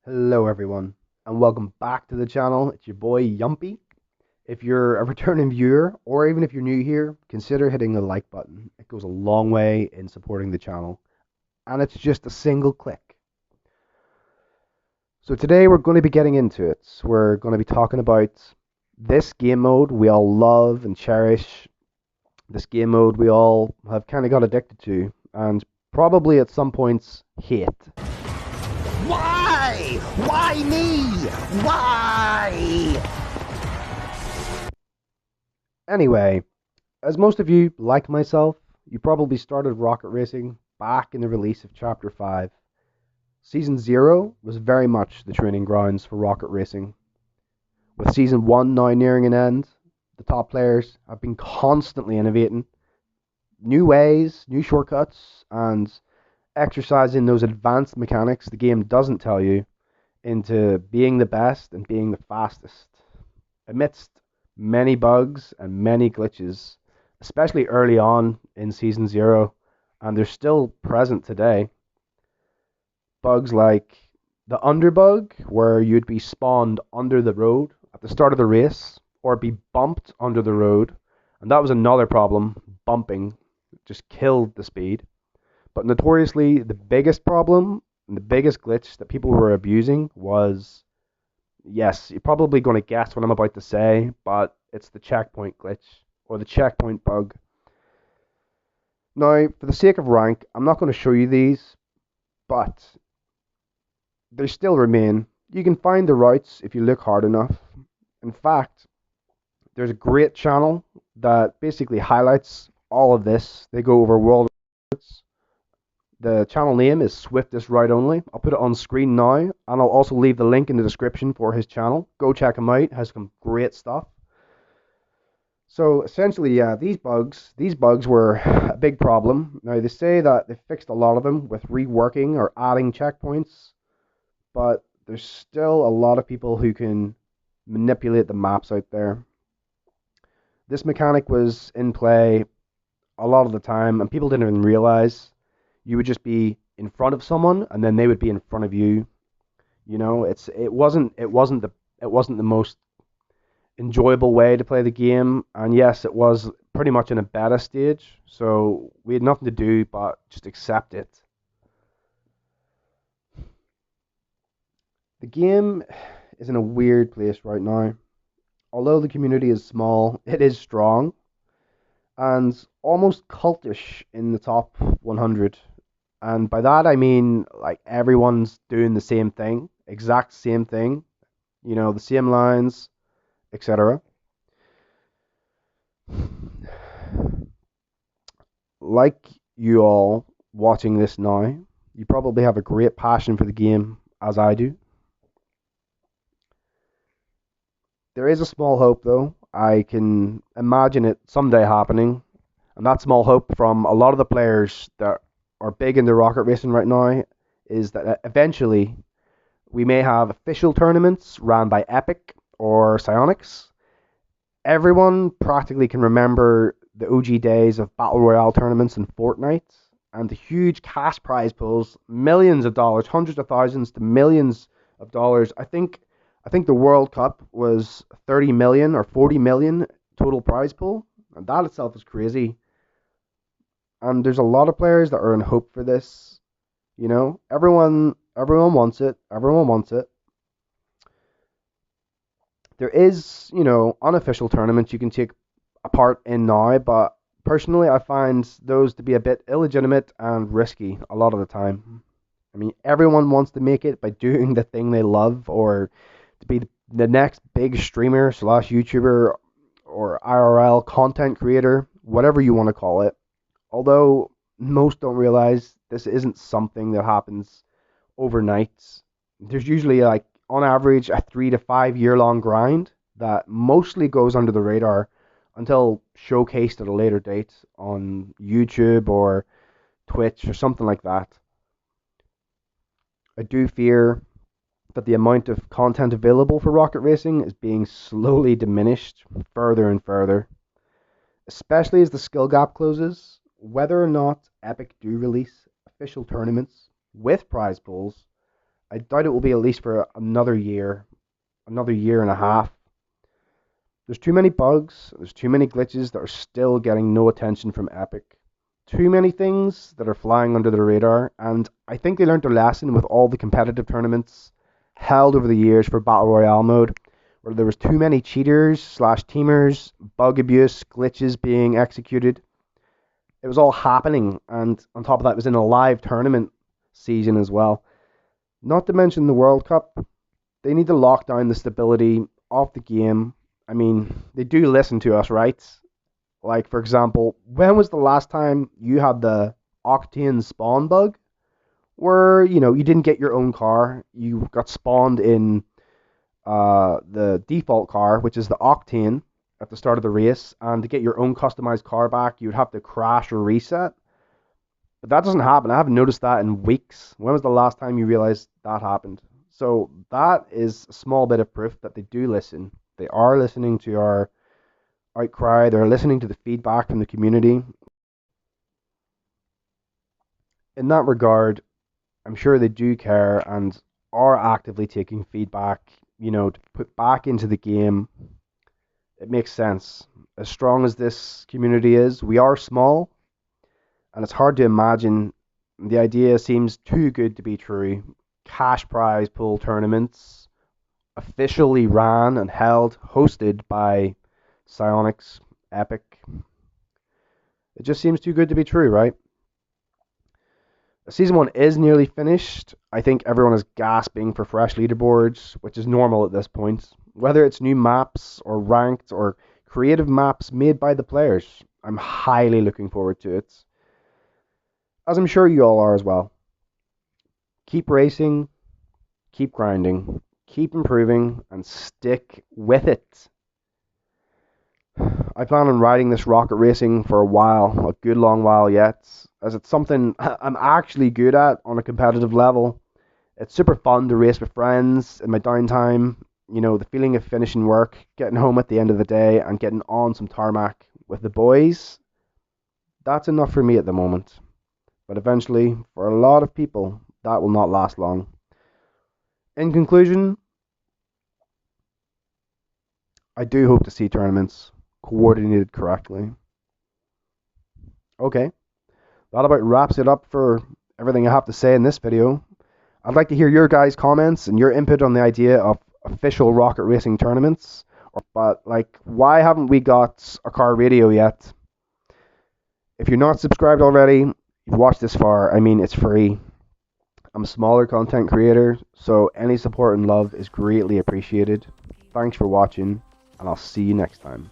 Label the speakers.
Speaker 1: Hello everyone, and welcome back to the channel. It's your boy Yumpy. If you're a returning viewer, or even if you're new here, consider hitting the like button. It goes a long way in supporting the channel, and it's just a single click. So today we're going to be getting into it. We're going to be talking about this game mode we all love and cherish, this game mode we all have kind of got addicted to, and probably at some points hate.
Speaker 2: Why? Why me? Why?
Speaker 1: Anyway, as most of you, like myself, you probably started rocket racing back in the release of Chapter 5. Season 0 was very much the training grounds for rocket racing. With Season 1 now nearing an end, the top players have been constantly innovating new ways, new shortcuts, and exercising those advanced mechanics the game doesn't tell you into being the best and being the fastest. Amidst many bugs and many glitches, especially early on in Season 0, and they're still present today. Bugs like the underbug, where you'd be spawned under the road at the start of the race, or be bumped under the road, and that was another problem. Bumping just killed the speed. But notoriously, the biggest problem and the biggest glitch that people were abusing was, yes, you're probably going to guess what I'm about to say, but it's the checkpoint glitch, or the checkpoint bug. Now, for the sake of rank, I'm not going to show you these, but they still remain. You can find the routes if you look hard enough. In fact, there's a great channel that basically highlights all of this. They go over world records. The channel name is Swiftest Ride Only. I'll put it on screen now, and I'll also leave the link in the description for his channel. Go check him out. It has some great stuff. So essentially, yeah, these bugs were a big problem. Now they say that they fixed a lot of them with reworking or adding checkpoints, but there's still a lot of people who can manipulate the maps out there. This mechanic was in play a lot of the time, and people didn't even realize you would just be in front of someone, and then they would be in front of you. You know, it wasn't the most enjoyable way to play the game, and yes, it was pretty much in a beta stage, so we had nothing to do but just accept it. The game is in a weird place right now. Although the community is small, it is strong and almost cultish in the top 100. And by that I mean like everyone's doing the same thing, exact same thing, the same lines, etc. Like you all watching this now, you probably have a great passion for the game, as I do. There is a small hope, though. I can imagine it someday happening, and that small hope from a lot of the players that are big into rocket racing right now is that eventually we may have official tournaments ran by Epic or Psyonix. Everyone practically can remember the OG days of Battle Royale tournaments in Fortnite and the huge cash prize pools, millions of dollars, hundreds of thousands to millions of dollars. I think the World Cup was 30 million or 40 million total prize pool, and that itself is crazy. And there's a lot of players that are in hope for this. Everyone wants it. Everyone wants it. There is, unofficial tournaments you can take a part in now, but personally I find those to be a bit illegitimate and risky a lot of the time. I mean, everyone wants to make it by doing the thing they love, or to be the next big streamer slash YouTuber or IRL content creator, whatever you want to call it. Although most don't realize this isn't something that happens overnight. There's usually, like, on average, a 3 to 5 year long grind that mostly goes under the radar until showcased at a later date on YouTube or Twitch or something like that. I do fear that the amount of content available for rocket racing is being slowly diminished further and further, especially as the skill gap closes. Whether or not Epic do release official tournaments with prize pools, I doubt it will be at least for another year and a half. There's too many bugs, there's too many glitches that are still getting no attention from Epic. Too many things that are flying under the radar, and I think they learned their lesson with all the competitive tournaments held over the years for Battle Royale mode, where there was too many cheaters slash teamers, bug abuse, glitches being executed. It was all happening, and on top of that, it was in a live tournament season as well. Not to mention the World Cup. They need to lock down the stability of the game. I mean, they do listen to us, right? Like, for example, when was the last time you had the Octane spawn bug? Where, you didn't get your own car. You got spawned in the default car, which is the Octane, at the start of the race. And to get your own customized car back, you would have to crash or reset. But that doesn't happen. I haven't noticed that in weeks. When was the last time you realized that happened? So that is a small bit of proof that they do listen. They are listening to our outcry. They're listening to the feedback from the community. In that regard, I'm sure they do care and are actively taking feedback, to put back into the game. It makes sense. As strong as this community is, we are small, and it's hard to imagine. The idea seems too good to be true. Cash prize pool tournaments, officially ran and hosted by Psyonix, Epic. It just seems too good to be true, right? Season 1 is nearly finished. I think everyone is gasping for fresh leaderboards, which is normal at this point. Whether it's new maps or ranked or creative maps made by the players, I'm highly looking forward to it. As I'm sure you all are as well. Keep racing, keep grinding, keep improving, and stick with it. I plan on riding this rocket racing for a good long while yet, as it's something I'm actually good at on a competitive level. It's super fun to race with friends in my downtime. The feeling of finishing work, getting home at the end of the day, and getting on some tarmac with the boys. That's enough for me at the moment. But eventually, for a lot of people, that will not last long. In conclusion, I do hope to see tournaments coordinated correctly. Okay, that about wraps it up for everything I have to say in this video. I'd like to hear your guys' comments and your input on the idea of official rocket racing tournaments. But, why haven't we got a car radio yet? If you're not subscribed already, you've watched this far, it's free. I'm a smaller content creator, so any support and love is greatly appreciated. Thanks for watching, and I'll see you next time.